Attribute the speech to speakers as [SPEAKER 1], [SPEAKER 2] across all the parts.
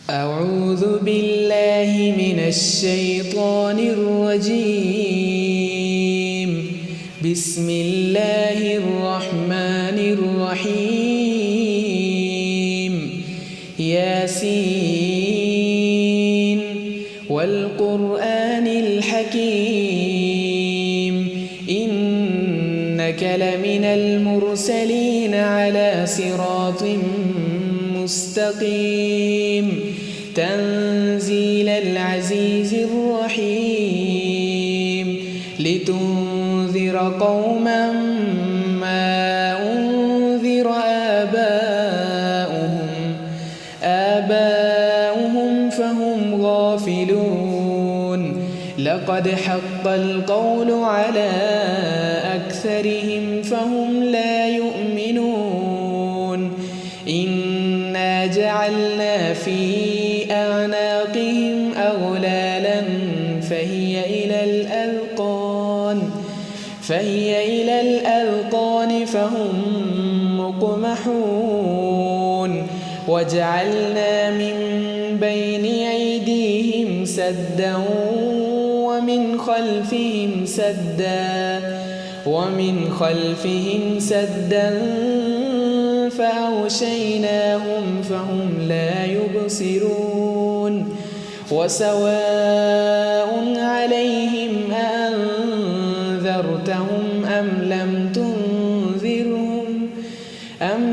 [SPEAKER 1] أعوذ بالله من الشيطان الرجيم. بسم الله الرحمن الرحيم. ياسين والقرآن الحكيم إنك لمن المرسلين على صراط مستقيم تنزيل العزيز الرحيم لتنذر قوما ما أنذر آباؤهم فهم غافلون لقد حق القول على أكثرهم فهم لا يؤمنون إنا جعلنا في أعناقهم أغلالا فهي إلى الأذقان فهم مقمحون وجعلنا من بين أيديهم سدا ومن خلفهم سدا فأغشيناهم فهم لا يبصرون وسواء عليهم أأنذرتهم أم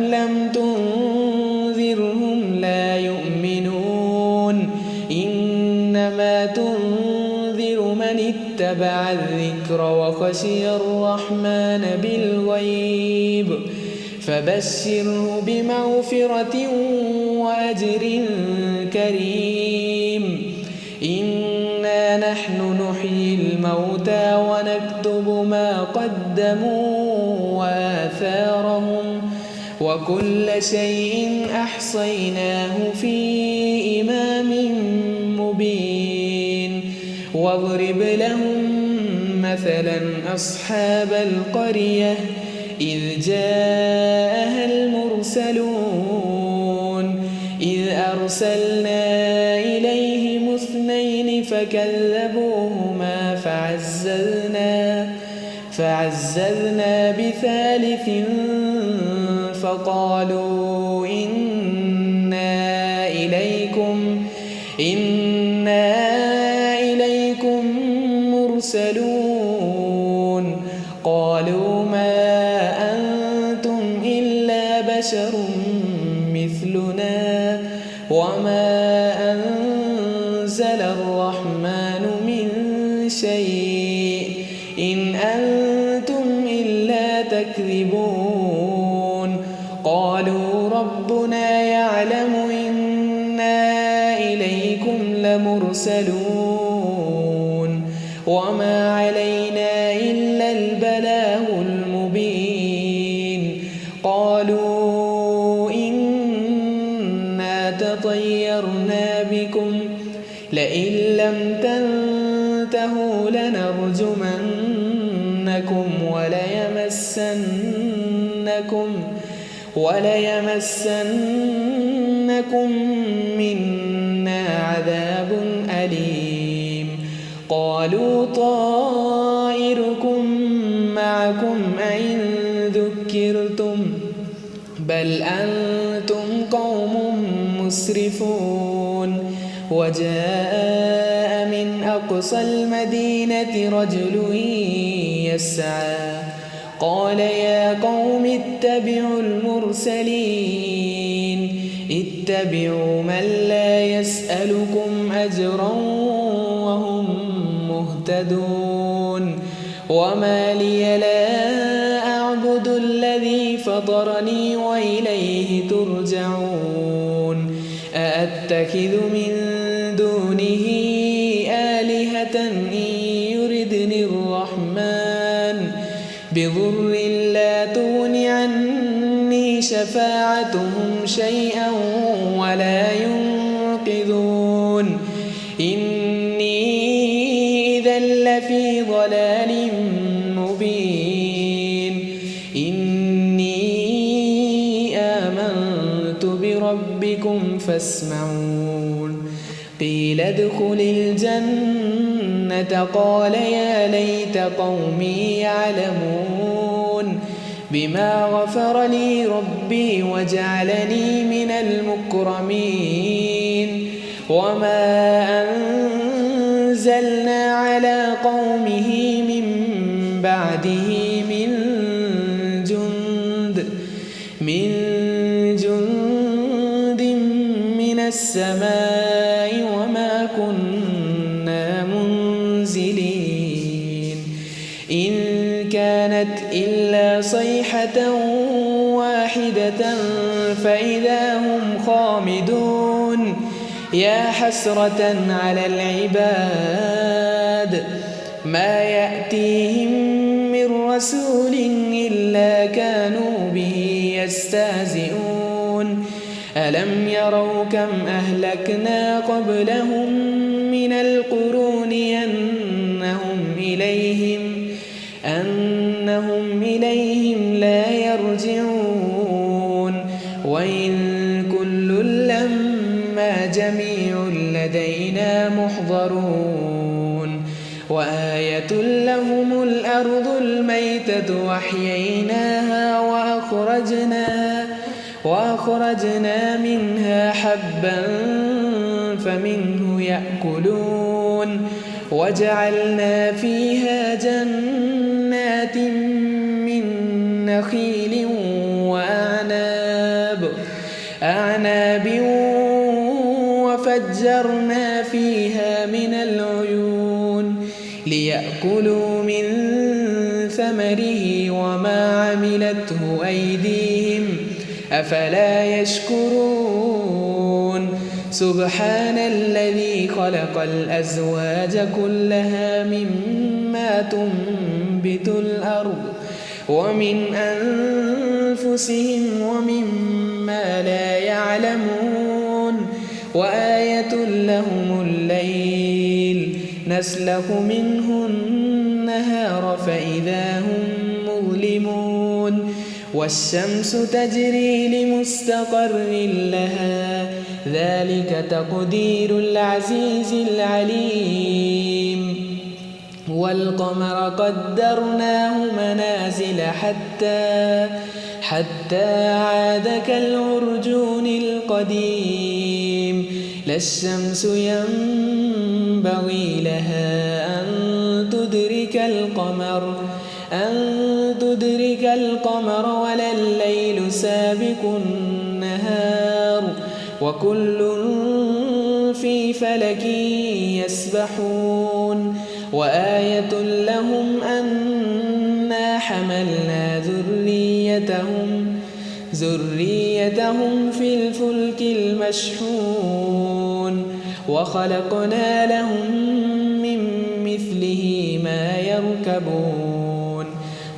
[SPEAKER 1] لم تنذرهم لا يؤمنون إنما تنذر من اتبع الذكر وخشي الرحمن بالغيب فبشره بمغفرة وأجر كريم إنا نحن نحيي الموتى ونكتب ما قدموا وآثارهم وكل شيء أحصيناه في إمام مبين واضرب لهم مثلا أصحاب القرية إذ جاءها المرسلون إذ أرسلنا إليهم 2 فكذبوهما فعززنا بثالث فقالوا إنا إليكم مرسلون قالوا ما أنتم إلا بشر مثلنا وما أنزل الرحمن من شيء إن أنتم إلا تكذبون قالوا ربنا يعلم إنا إليكم لمرسلون وما علينا إلا البلاغ المبين قالوا إنا تطيرنا بكم لئن لم تنتهوا لنرجمنكم وليمسنكم منا عذاب أليم قالوا طائركم معكم أئن ذكرتم بل أنتم قوم مسرفون وجاء من أقصى المدينة رجل يسعى قال يا قوم اتبعوا المرسلين اتبعوا من لا يسألكم أجرا وهم مهتدون وما لي لا أعبد الذي فطرني وإليه ترجعون أأتخذ من دونه آلهة إن يردني الرحمن بضر لا تغن عني شفاعتهم شيئا ولا ينقذون إني إذا لفي ضلال مبين إني آمنت بربكم فاسمعون قيل ادخل الجنة قال يا ليت قومي يعلمون بما غفر لي ربي وجعلني من المكرمين وما أنزلنا على قومه من بعده من جند من السماء وما كنا منزلين إن كانت إلا صيحة واحدة فإذا هم خامدون يا حسرة على العباد ما يأتيهم من رسول إلا كانوا به يستهزئون ألم يروا كم أهلكنا قبلهم من القرون أنهم إليهم لا يرجعون وإن كل لما جميع لدينا محضرون وآية لهم الأرض الميتة وأحييناها وأخرجنا منها حبا فمنه يأكلون وجعلنا فيها جنات من نخيل وأعناب وفجرنا فيها من العيون ليأكلوا من ثمره وما عملته أيديهم أفلا يشكرون سبحان الذي خلق الأزواج كلها مما تنبت الأرض ومن أنفسهم ومما لا يعلمون وآية لهم الليل نسلخ منه النهار فإذا هم مظلمون والشمس تجري لمستقر لها ذلك تقدير العزيز العليم والقمر قدرناه منازل حتى عاد كالعرجون القديم لا الشمس ينبغي لها أن تدرك القمر ولا الليل سابق النهار وكل في فلك يسبحون وآية لهم أنا حملنا ذريتهم في الفلك المشحون وخلقنا لهم من مثله ما يركبون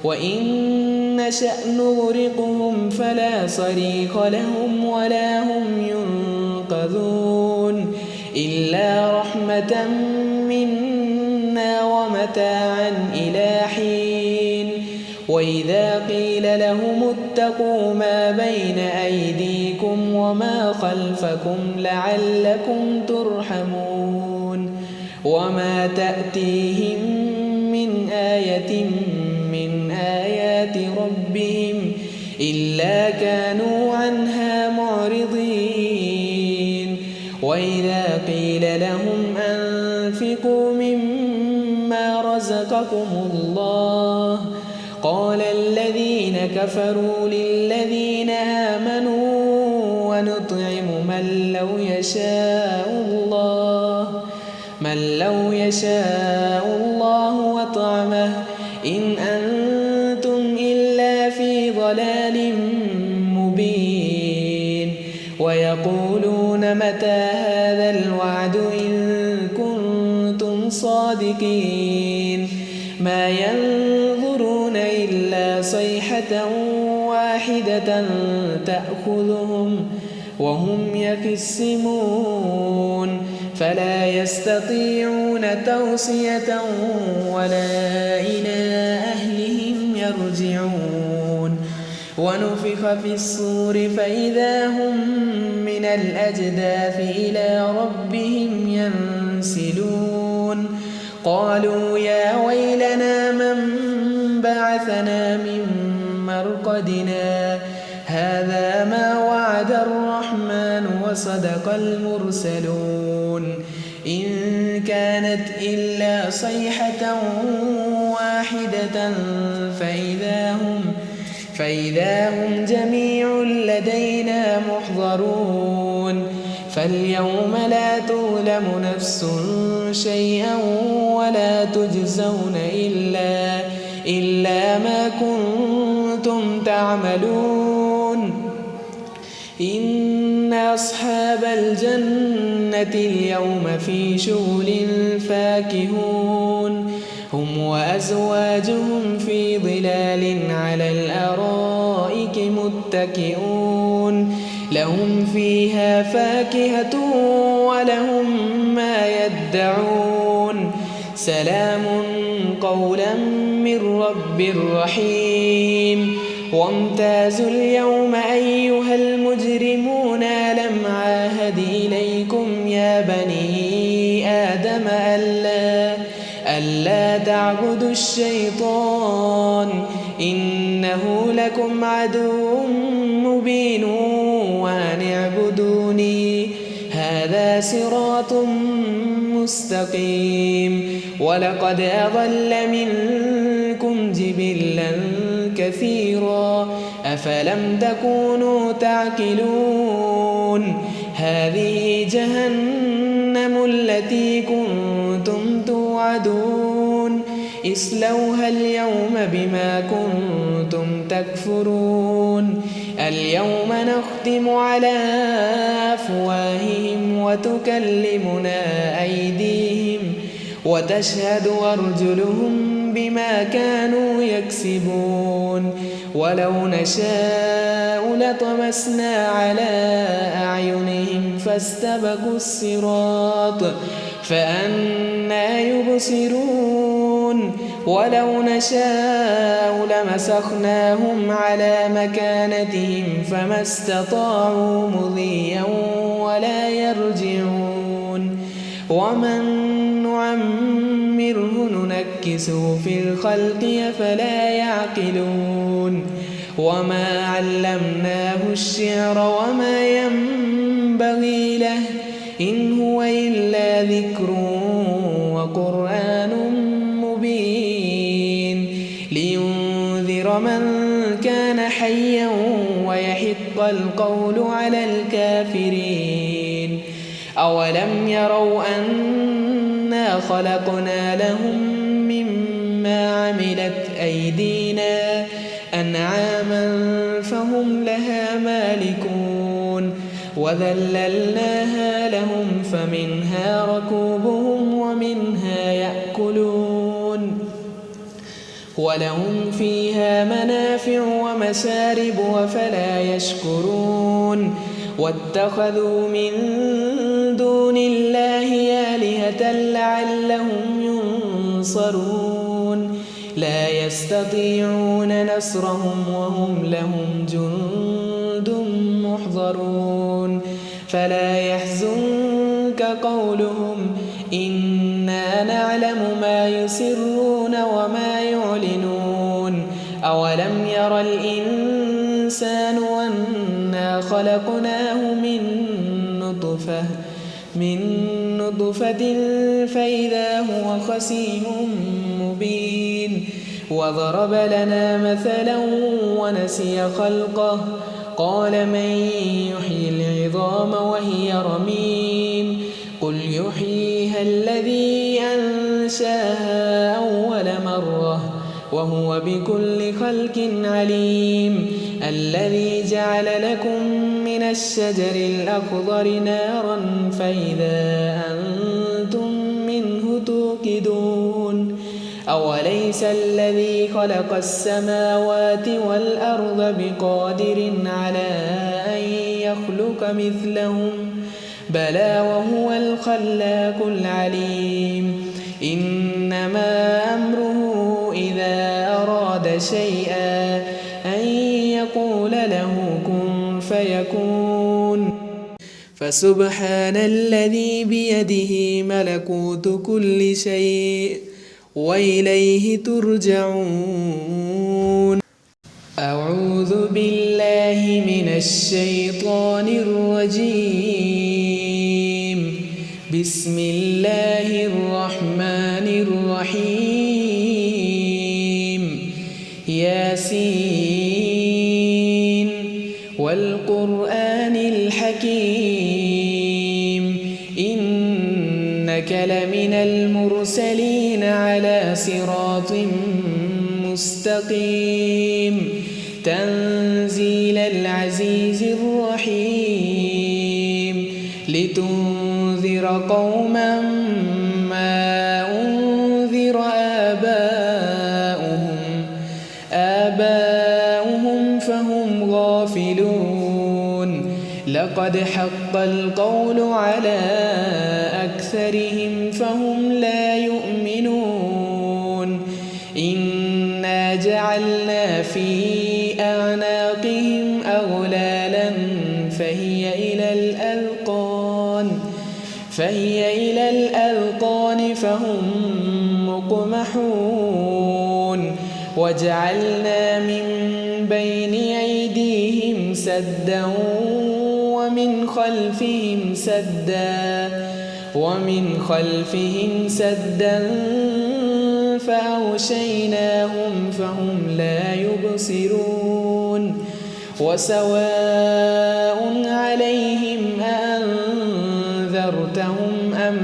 [SPEAKER 1] وإن نشأ نغرقهم فلا صريخ لهم ولا هم ينقذون إلا رحمة منا ومتاعا إلى حين وإذا قيل لهم اتقوا ما بين أيديكم وما خلفكم لعلكم ترحمون وما تأتيهم من آية من آيات ربهم إلا كانوا عنها معرضين وإذا قيل لهم أنفقوا مما رزقكم الله قال الذين كفروا للذين آمنوا ونطعم من لو يشاء الله وطعمه إن أنتم إلا في ضلال مبين ويقولون متى هذا الوعد إن كنتم صادقين ما ينظرون إلا صيحة واحدة تأخذهم وهم يخصمون فلا يستطيعون توصية ولا إلى أهلهم يرجعون ونفخ في الصور فإذا هم من الأجداث إلى ربهم ينسلون قالوا يا ويلنا من بعثنا من مرقدنا هذا ما وعد الرحمن وصدق المرسلون إن كانت إلا صيحة واحدة فإذا هم جميع لدينا محضرون فاليوم لا تظلم نفس شيئا ولا تجزون إلا ما كنتم تعملون إن أصحاب الجنة اليوم في شغل فاكهون هم وأزواجهم في ظلال على الأرائك متكئون لهم فيها فاكهة ولهم ما يدعون سلام قولا من رب رحيم وامتازوا اليوم أيها المجرمون ألم عاهد إليكم يا بني آدم ألا تعبدوا الشيطان إنه لكم عدو مبين وأن اعبدوني هذا صراط مستقيم ولقد أضل منكم جبلا كثيرا أفلم تكونوا تعقلون هذه جهنم التي كنتم توعدون اصلوها اليوم بما كنتم تكفرون اليوم نختم على أفواههم وتكلمنا أيديهم وتشهد أرجلهم بما كانوا يكسبون ولو نشاء لطمسنا على أعينهم فاستبقوا الصراط فأنى يبصرون ولو نشاء لمسخناهم على مكانتهم فما استطاعوا مضيا ولا يرجعون ومن نعمره ننكسه في الخلق أفلا يعقلون وما علمناه الشعر وما ينبغي له إن هو إلا ذكر وقرآن مبين لينذر من كان حيا ويحق القول على الكافرين أولم يروا أنا خلقنا لهم مما عملت أيدينا أنعاما فهم لها مالكون وذللناها لهم فمنها ركوبهم ومنها يأكلون ولهم فيها منافع ومشارب أفلا يشكرون واتخذوا من دون الله آلهة لعلهم ينصرون لا يستطيعون نصرهم وهم لهم جند محضرون فلا يحزنك قولهم إنا نعلم ما يسرون وما يعلنون أولم ير الإنسان أنا خلقناه من نطفة فإذا هو خصيم مبين وضرب لنا مثلا ونسي خلقه قال من يحيي العظام وهي رميم قل يحييها الذي أنشاها أول مرة وهو بكل خلق عليم الذي جعل لكم من الشجر الأخضر نارا فإذا أنتم منه توقدون أوليس الذي خلق السماوات والأرض بقادر على أن يخلق مثلهم بلى وهو الخلاق العليم إنما أمره إذا أراد شيئا أن يقول فسبحان الذي بيده ملكوت كل شيء وإليه ترجعون. أعوذ بالله من الشيطان الرجيم. بسم الله الرحمن الرحيم. ياسين والقرآن الحكيم إنك لمن المرسلين على صراط مستقيم تنزيل العزيز الرحيم لتنذر قوما ما أنذر آباؤهم فهم غافلون لقد حق القول على أكثرهم فهم لا يؤمنون إنا جعلنا في أعناقهم أغلالا فهي إلى الأذقان فهم مقمحون وجعلنا من بين أيديهم سدا ومن خلفهم سدا فأغشيناهم فهم لا يبصرون وسواء عليهم أأنذرتهم أم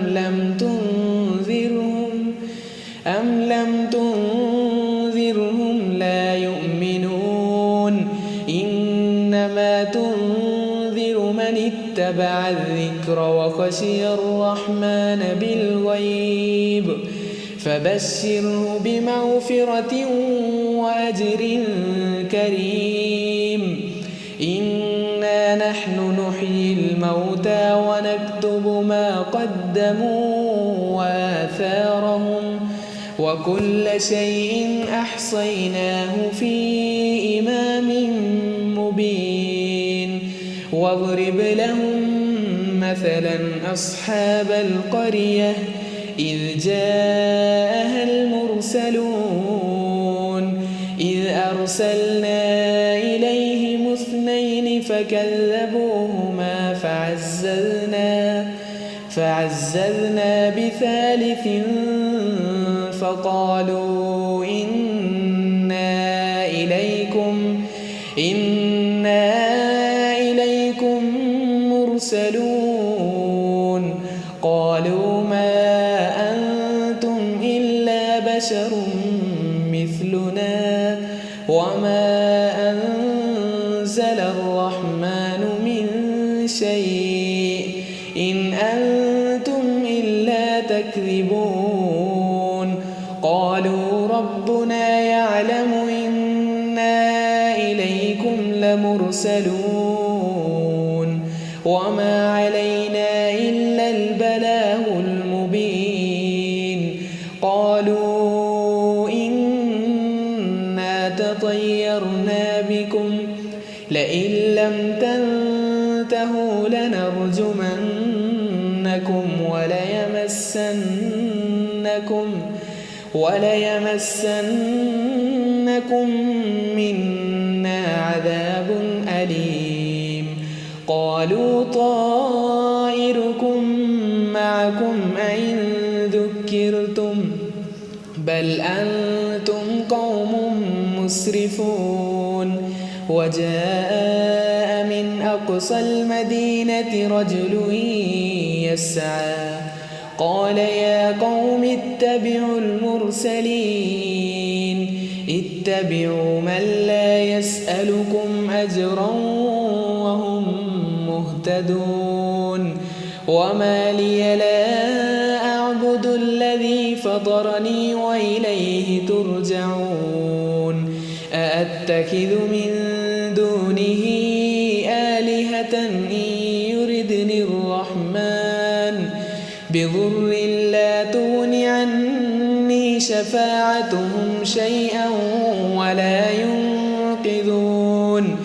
[SPEAKER 1] لم تنذرهم لا يؤمنون إنما تنذر من اتبع الذكر وخشي الرحمن بالغيب فبشره بمغفرة وأجر كريم. إنا نحن نحيي الموتى ونكتب ما قدموا وآثارهم وكل شيء أحصيناه في إمام مبين. واضرب لهم مثلا أصحاب القرية إذ جاءها المرسلون إذ أرسلنا إليهم 2 فكذبوهما فعززنا بثالث فقالوا إنا إليكم مرسلون قالوا ما أنتم إلا بشر مثلنا وما أنزل الرحمن من شيء إن أنتم إلا تكذبون. قالوا ربنا يعلم إنا إليكم لمرسلون وما علينا إلا البلاغ المبين. قالوا إنا تطيرنا بكم لئن لم تنتهوا لنرجمنكم وليمسنكم منا عذاب أليم. قالوا طائركم معكم أئن ذكرتم بل أنتم قوم مسرفون. وجاء من أقصى المدينة رجل يسعى قال يا قوم اتبعوا المرسلين اتبعوا من لا يسألكم أجرا وهم مهتدون. وما لي لا أعبد الذي فطرني وإليه ترجعون. أأتخذ من دونه آلهة إن يردني الرحمن بضر لا تغن عني شفاعتهم شيئا ولا ينقذون.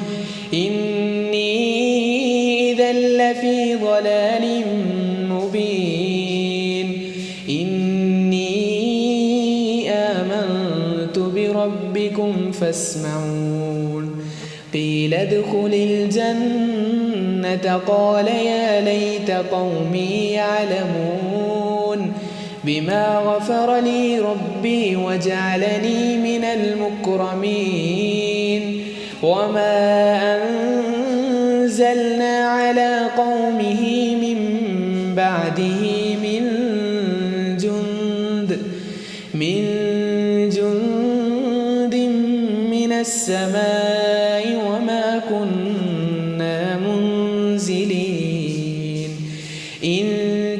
[SPEAKER 1] إني إذا لفي ضلال فاسمعون قيل ادخل الجنة قال يا ليت قومي يعلمون بما غفر لي ربي وجعلني من المكرمين وما أنزلنا على قومه من بعده من جند من السماء وما كنا منزلين إن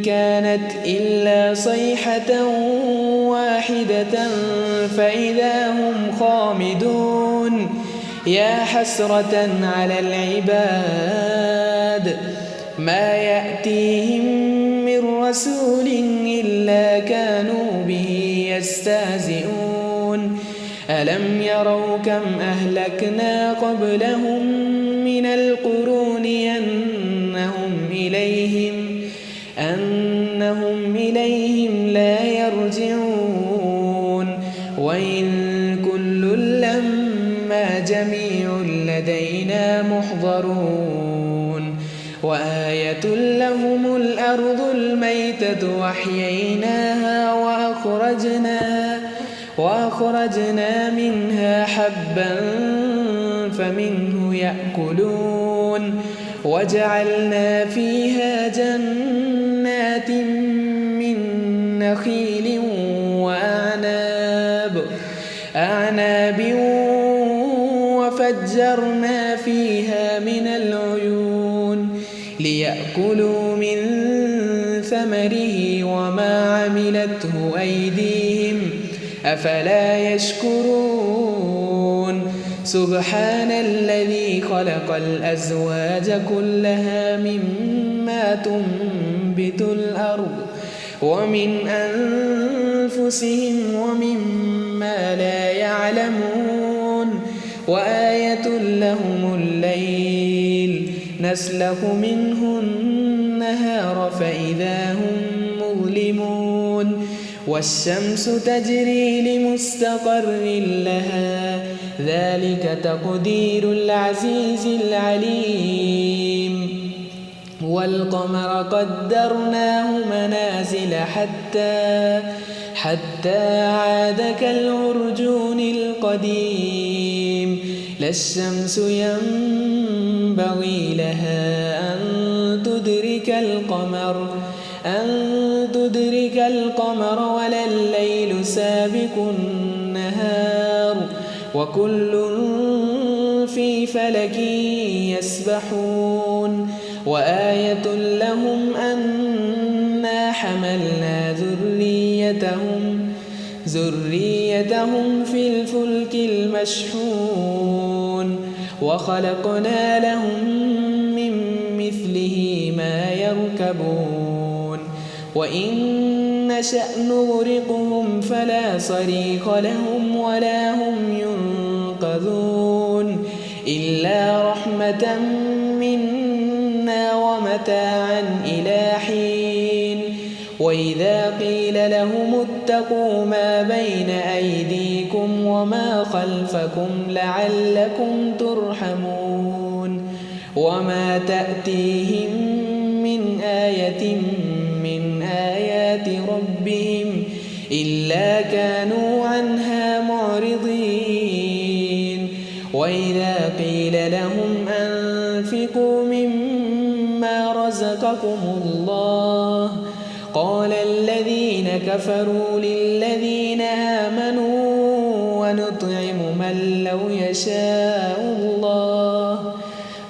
[SPEAKER 1] كانت إلا صيحة واحدة فإذا هم خامدون يا حسرة على العباد ما يأتيهم من رسول إلا كانوا به يستهزئون ألم يروا كم أهلكنا قبلهم من القرون أنهم إليهم لا يرجعون وإن كل لما جميع لدينا محضرون وآية لهم الأرض الميتة وأحييناها وأخرجنا منها حبا فمنه يأكلون وجعلنا فيها جنات من نخيل وأعناب وفجرنا فيها من العيون ليأكلوا من ثمره وما عملته أيديهم أفلا يشكرون سبحان الذي خلق الأزواج كلها مما تنبت الأرض ومن أنفسهم ومما لا يعلمون وآية لهم الليل نسلخ منه النهار فإذا هم مظلمون والشمس تجري لمستقر لها ذلك تقدير العزيز العليم والقمر قدرناه منازل حتى عاد كالعرجون القديم لا الشمس ينبغي لها أن تدرك القمر ولا الليل سابق النهار وكل في فلك يسبحون وآية لهم أنا حملنا ذريتهم في الفلك المشحون وخلقنا لهم من مثله ما يركبون وإن نشأ نغرقهم فلا صريخ لهم ولا هم ينقذون إلا رحمة منا ومتاعا إلى حين وإذا قيل لهم اتقوا ما بين أيديكم وما خلفكم لعلكم ترحمون وما تأتيهم من آية من آيات ربهم إلا كانوا عنها معرضين وإذا قيل لهم أنفقوا مما رزقكم الله قال الذين كفروا للذين آمنوا ونطعم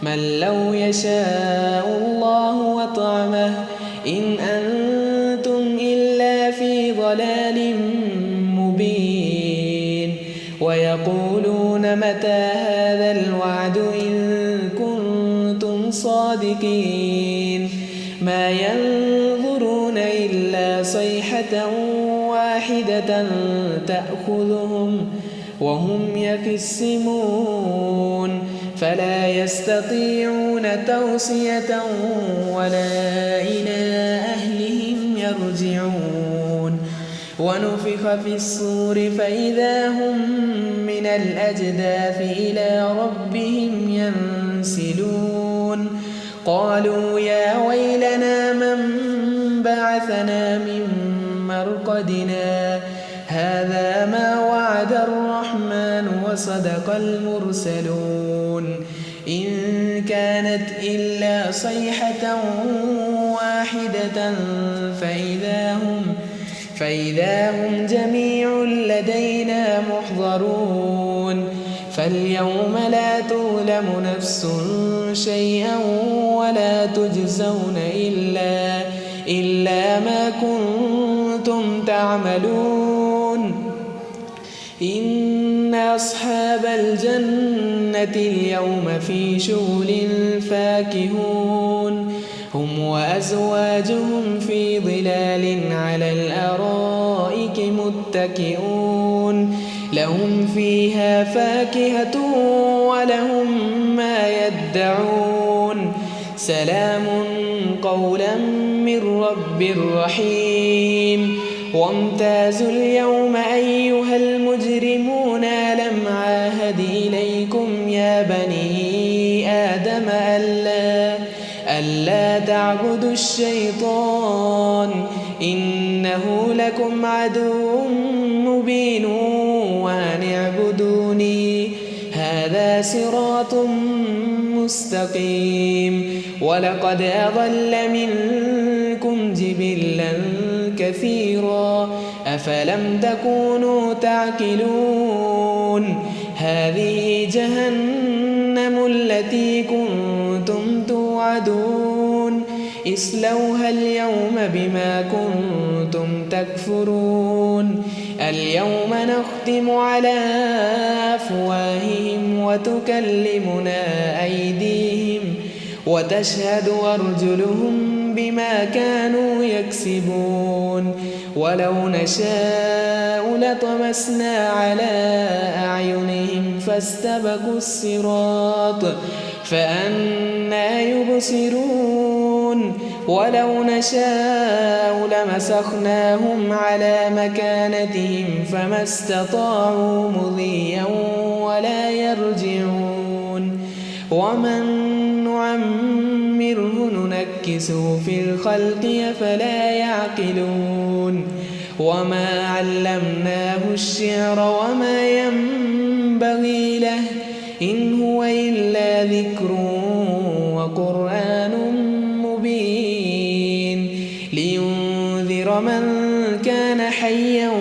[SPEAKER 1] من لو يشاء الله وطعمه إن أنتم إلا في ضلال مبين ويقولون متى هذا الوعد إن كنتم صادقين ما ينظرون إلا صيحة واحدة تأخذهم وهم يخصمون فلا يستطيعون توصية ولا إلى أهلهم يرجعون ونفخ في الصور فإذا هم من الأجداث إلى ربهم ينسلون قالوا يا ويلنا من بعثنا من مرقدنا هذا ما وعد الرحمن وصدق المرسلون إن كانت إلا صيحة واحدة فإذا هم جميع لدينا محضرون فاليوم لا تظلم نفس شيئا ولا تجزون إلا ما كنتم تعملون إن أصحاب الجنة اليوم في شغل فاكهون هم وأزواجهم في ظلال على الأرائك متكئون لهم فيها فاكهة ولهم ما يدعون سلام قولا من رب رحيم وامتازوا اليوم أيها المجرمون ألم عاهد إليكم يا بني آدم ألا تعبدوا الشيطان إنه لكم عدو مبين وأن اعبدوني هذا صراط مستقيم ولقد أضل منكم جبلا كثيرا أفلم تكونوا تعقلون هذه جهنم التي كنتم توعدون اصلوها اليوم بما كنتم تكفرون اليوم نختم على أفواههم وتكلمنا أيديهم وتشهد أرجلهم بما كانوا يكسبون ولو نشاء لطمسنا على أعينهم فاستبقوا الصراط فأنى يبصرون ولو نشاء لمسخناهم على مكانتهم فما استطاعوا مضيا ولا يرجعون ومن نعمره ننكسه في الخلق أفلا يعقلون وما علمناه الشعر وما ينبغي له إن هو إلا ذكر وقرآن مبين لينذر من كان حيا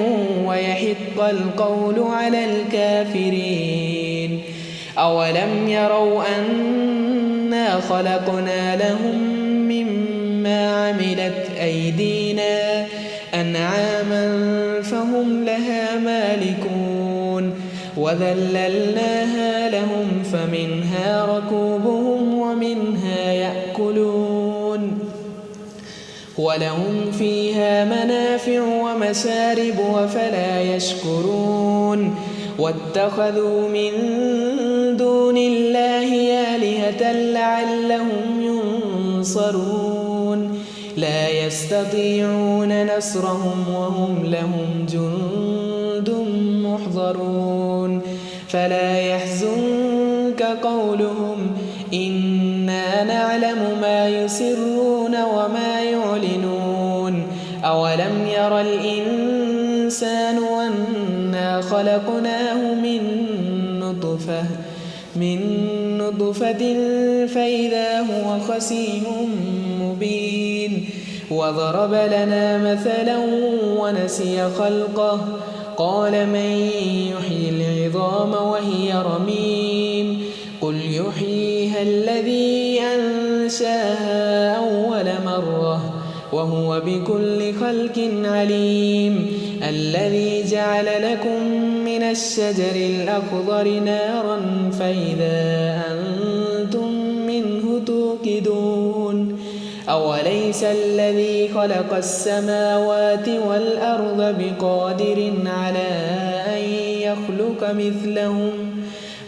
[SPEAKER 1] ويحق القول على الكافرين أولم يروا أنا خلقنا لهم مما عملت أيدينا أنعاما فهم لها مالكون وذللناها لهم فمنها ركوبهم ومنها يأكلون ولهم فيها منافع ومشارب أفلا يشكرون واتخذوا من دون الله آلهة لعلهم ينصرون لا يستطيعون نصرهم وهم لهم جند محضرون فلا يحزنك قولهم إنا نعلم ما يسرون وما يعلنون أولم ير الإنسان أنا خلقناه من نطفة فإذا هو خصيم مبين وضرب لنا مثلا ونسي خلقه قال من يحيي العظام وهي رميم قل يحييها الذي أنشاها أول مرة وهو بكل خلق عليم الذي جعل لكم من الشجر الأخضر نارا فإذا أنتم منه توقدون أوليس الذي خلق السماوات والأرض بقادر على أن يخلق مثلهم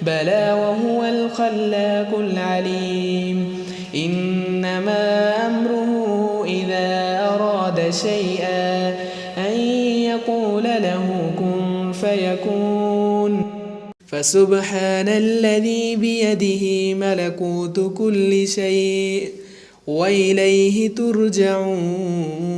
[SPEAKER 1] بلى وهو الخلاق العليم إنما أمره إذا أراد شيئا أن يقول له كن فيكون فسبحان الذي بيده ملكوت كل شيء وإليه ترجعون